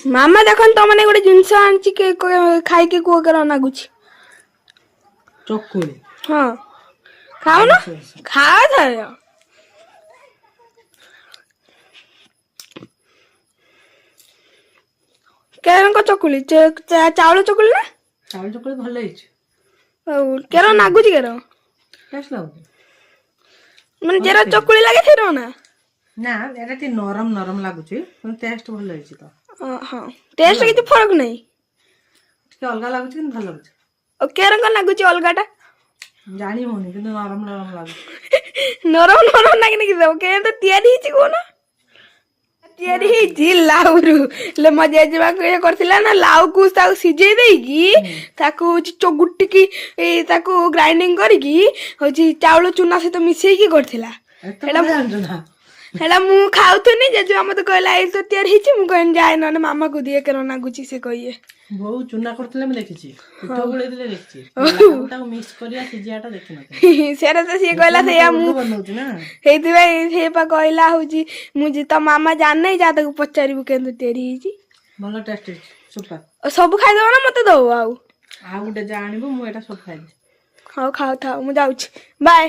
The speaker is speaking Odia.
ମାମା ଦେଖନ୍ତୁ ତମ ମାନେ ଗୋଟେ ଜିନିଷ ଆଣିଛି ଖାଇକି କୁହ କେନ ନାଗୁଛି। ଚକୁଳି। ହଁ ଖାଉନ ଖାଅ ଥରେ। କେରଙ୍କ ଚକୁଳି ଚାଉଳ ଚକୁଳି ନା? ଚାଉଳ ଚକୁଳି ଭଲ ହେଇଛି। ହଉ କେର ନାଗୁଛି କେର ଟେଷ୍ଟ ଲାଗୁଛି। ମାନେ ଯେରା ଚକୁଳି ଲାଗେ ସେର ନା? ନା ଏଟା ଟିକେ ନରମ ନରମ ଲାଗୁଛି କିନ୍ତୁ ଟେଷ୍ଟ ଭଲ ହେଇଛି ତ। ହଁ ଟେଷ୍ଟ କିଛି ଫରକ ନାହିଁ। ଟିକେ ଅଲଗା ଲାଗୁଛି କିନ୍ତୁ ଭଲ ଲାଗୁଛି। ଆଉ କେରଙ୍କ ଲାଗୁଛି ଅଲଗା ଟା? ଜାଣି ହଉନି କିନ୍ତୁ ନରମ ନରମ ଲାଗୁଛି। ନରମ ନରମ ନାଗିନ କି ଦବ କେମିତି ତିଆରି ହେଇଛି କହୁନ? ତିଆରି ହେଇଛି ଲାଉରୁ ମୋ ଜେଜେମା କରିଥିଲା ନା ଲାଉକୁ ତାକୁ ସିଝେଇ ଦେଇକି ତାକୁ ଗୁଟିକି ତାକୁ ଗ୍ରାଇଣ୍ଡିଙ୍ଗ କରିକି ହଉଛି ଚାଉଳ ଚୁନା ସହିତ ମିଶେଇକି କରିଥିଲା। ହେଟା ମୁଁ ଖାଉଥିଲି ଜେଜେମା ମତେ କହିଲା ଏଇ ତ ତିଆରି ହେଇଛି ମୁଁ କହିଲି ଯାଏ ନହେଲେ ମାମାକୁ ଦିଏ କେନ ନାଗୁଛି ସେ କହିବେ। ବୋଉ ଚୁନା କରୁଥିଲେ ମୁଁ ଦେଖିଛି। ପିଠଉ ଗୋଳେଇଥିଲେ ଦେଖିଛି। ଲାଉଟାକୁ ମିକ୍ସ କରିବା ସିଝିବାଟା ଦେଖିନଥିଲି। ସେଟା ତ ସିଏ କହିଲା ସେଇଆ ମୁଁ ବନଉଛି ନା ସେଇଥିପାଇଁ ସେ ପା କହିଲା ହଉଛି ମୁଁ ତ ମାମା ଜାଣିନାହିଁ ଯାହା ତାକୁ ପଚାରିବୁ କେମିତି ତିଆରି ହେଇଛି। ଭଲ ଟେଷ୍ଟ ହେଇଛି ସୁପର। ସବୁ ଖାଇଦବ ନା ମତେ ଦବ ଆଉ ଗୋଟେ ଯା ଆଣିବୁ ମୁଁ ଏଇଟା ସବୁ ଖାଇବି। ହଉ ଖାଉଥାଉ ମୁଁ ଯାଉଛି ବାଏ।